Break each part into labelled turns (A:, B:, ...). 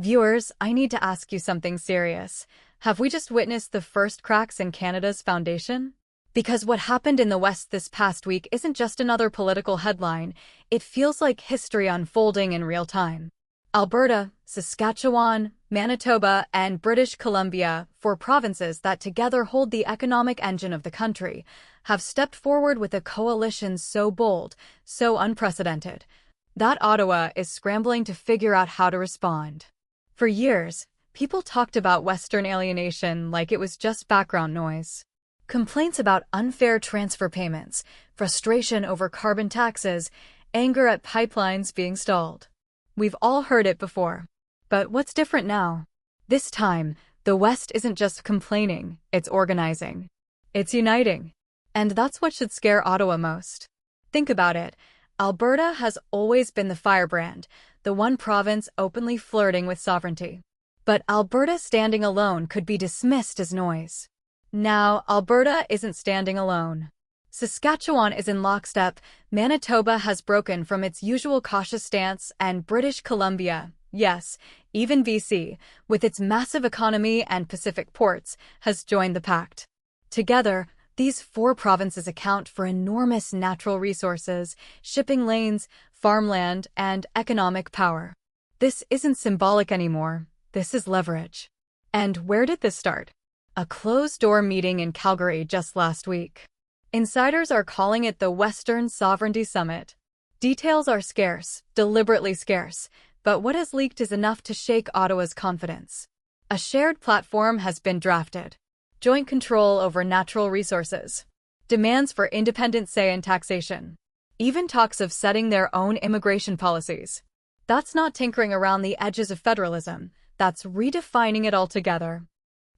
A: Viewers, I need to ask you something serious. Have we just witnessed the first cracks in Canada's foundation? Because what happened in the West this past week isn't just another political headline, it feels like history unfolding in real time. Alberta, Saskatchewan, Manitoba, and British Columbia, four provinces that together hold the economic engine of the country, have stepped forward with a coalition so bold, so unprecedented, that Ottawa is scrambling to figure out how to respond. For years, people talked about Western alienation like it was just background noise. Complaints about unfair transfer payments, frustration over carbon taxes, anger at pipelines being stalled. We've all heard it before. But what's different now? This time, the West isn't just complaining, it's organizing. It's uniting. And that's what should scare Ottawa most. Think about it. Alberta has always been the firebrand, the one province openly flirting with sovereignty. But Alberta standing alone could be dismissed as noise. Now, Alberta isn't standing alone. Saskatchewan is in lockstep, Manitoba has broken from its usual cautious stance, and British Columbia, yes, even BC, with its massive economy and Pacific ports, has joined the pact. Together, these four provinces account for enormous natural resources, shipping lanes, farmland, and economic power. This isn't symbolic anymore, this is leverage. And where did this start? A closed-door meeting in Calgary just last week. Insiders are calling it the Western Sovereignty Summit. Details are scarce, deliberately scarce, but what has leaked is enough to shake Ottawa's confidence. A shared platform has been drafted. Joint control over natural resources. Demands for independent say in taxation. Even talks of setting their own immigration policies. That's not tinkering around the edges of federalism, that's redefining it altogether.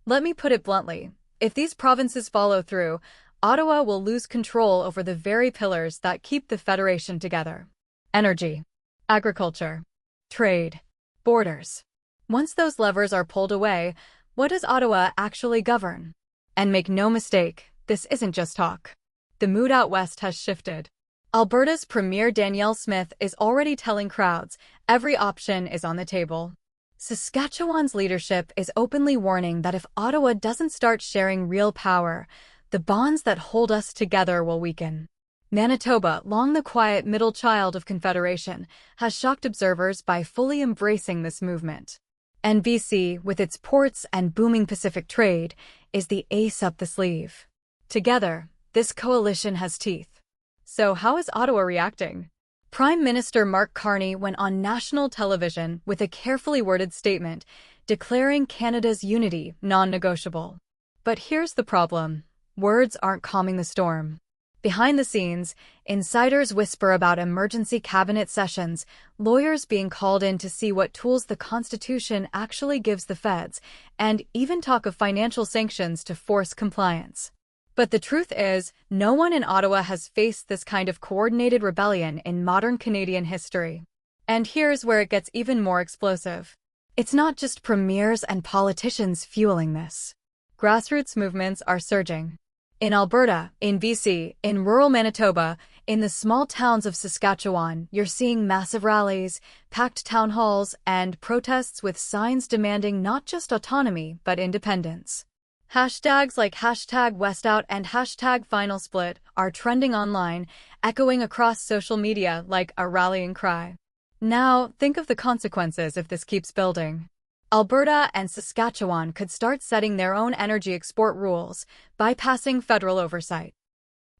A: Let me put it bluntly, if these provinces follow through, Ottawa will lose control over the very pillars that keep the Federation together. Energy, agriculture, trade, borders. Once those levers are pulled away, what does Ottawa actually govern? And make no mistake, this isn't just talk. The mood out west has shifted. Alberta's Premier Danielle Smith is already telling crowds every option is on the table. Saskatchewan's leadership is openly warning that if Ottawa doesn't start sharing real power, the bonds that hold us together will weaken. Manitoba, long the quiet middle child of Confederation, has shocked observers by fully embracing this movement. And BC, with its ports and booming Pacific trade, is the ace up the sleeve. Together, this coalition has teeth. So how is Ottawa reacting? Prime Minister Mark Carney went on national television with a carefully worded statement declaring Canada's unity non-negotiable. But here's the problem. Words aren't calming the storm. Behind the scenes, insiders whisper about emergency cabinet sessions, lawyers being called in to see what tools the Constitution actually gives the feds, and even talk of financial sanctions to force compliance. But the truth is, no one in Ottawa has faced this kind of coordinated rebellion in modern Canadian history. And here's where it gets even more explosive. It's not just premiers and politicians fueling this. Grassroots movements are surging. In Alberta, in BC, in rural Manitoba, in the small towns of Saskatchewan, you're seeing massive rallies, packed town halls, and protests with signs demanding not just autonomy but independence. Hashtags like #WestOut and #FinalSplit are trending online, echoing across social media like a rallying cry. Now, think of the consequences if this keeps building. Alberta and Saskatchewan could start setting their own energy export rules, bypassing federal oversight.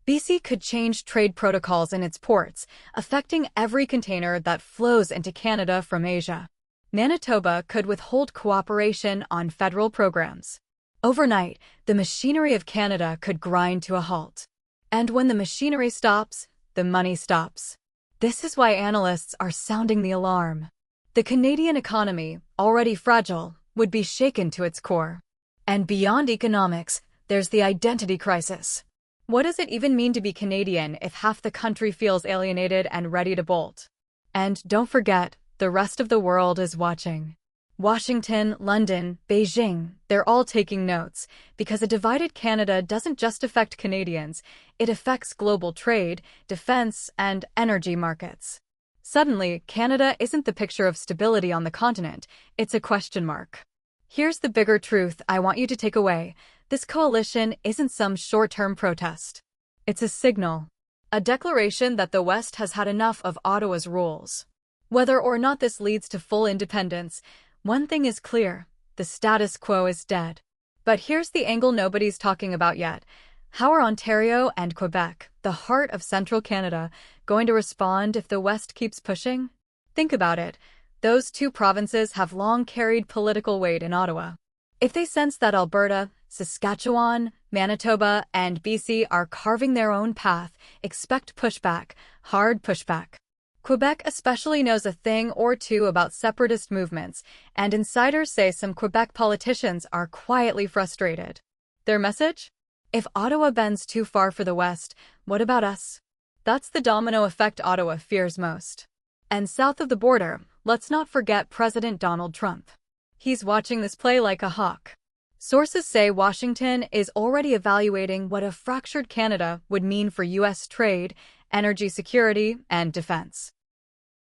A: BC could change trade protocols in its ports, affecting every container that flows into Canada from Asia. Manitoba could withhold cooperation on federal programs. Overnight, the machinery of Canada could grind to a halt. And when the machinery stops, the money stops. This is why analysts are sounding the alarm. The Canadian economy, already fragile, would be shaken to its core. And beyond economics, there's the identity crisis. What does it even mean to be Canadian if half the country feels alienated and ready to bolt? And don't forget, the rest of the world is watching. Washington, London, Beijing, they're all taking notes, because a divided Canada doesn't just affect Canadians, it affects global trade, defense, and energy markets. Suddenly, Canada isn't the picture of stability on the continent, it's a question mark. Here's the bigger truth I want you to take away. This coalition isn't some short-term protest. It's a signal. A declaration that the West has had enough of Ottawa's rules. Whether or not this leads to full independence, one thing is clear: the status quo is dead. But here's the angle nobody's talking about yet. How are Ontario and Quebec, the heart of central Canada, going to respond if the West keeps pushing? Think about it. Those two provinces have long carried political weight in Ottawa. If they sense that Alberta, Saskatchewan, Manitoba, and BC are carving their own path, expect pushback, hard pushback. Quebec especially knows a thing or two about separatist movements, and insiders say some Quebec politicians are quietly frustrated. Their message? If Ottawa bends too far for the West, what about us? That's the domino effect Ottawa fears most. And south of the border, let's not forget President Donald Trump. He's watching this play like a hawk. Sources say Washington is already evaluating what a fractured Canada would mean for U.S. trade, energy security, and defense.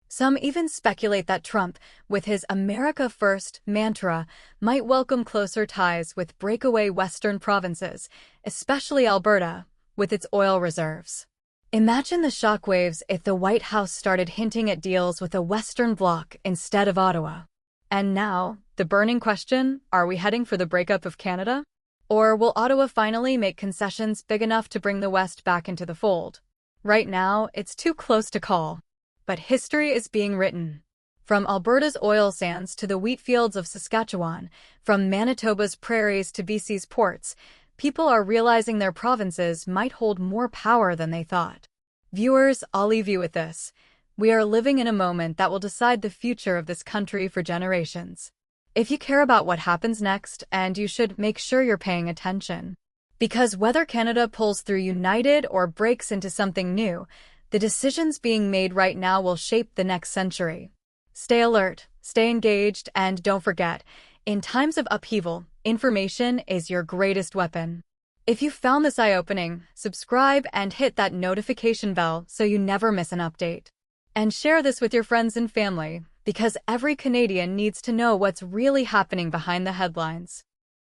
A: Some even speculate that Trump, with his America First mantra, might welcome closer ties with breakaway Western provinces, especially Alberta, with its oil reserves. Imagine the shockwaves if the White House started hinting at deals with a Western bloc instead of Ottawa. And now, the burning question: are we heading for the breakup of Canada? Or will Ottawa finally make concessions big enough to bring the West back into the fold? Right now, it's too close to call. But history is being written. From Alberta's oil sands to the wheat fields of Saskatchewan, from Manitoba's prairies to BC's ports, people are realizing their provinces might hold more power than they thought. Viewers, I'll leave you with this. We are living in a moment that will decide the future of this country for generations. If you care about what happens next, and you should, make sure you're paying attention. Because whether Canada pulls through united or breaks into something new, the decisions being made right now will shape the next century. Stay alert, stay engaged, and don't forget, in times of upheaval, information is your greatest weapon. If you found this eye-opening, subscribe and hit that notification bell so you never miss an update. And share this with your friends and family, because every Canadian needs to know what's really happening behind the headlines.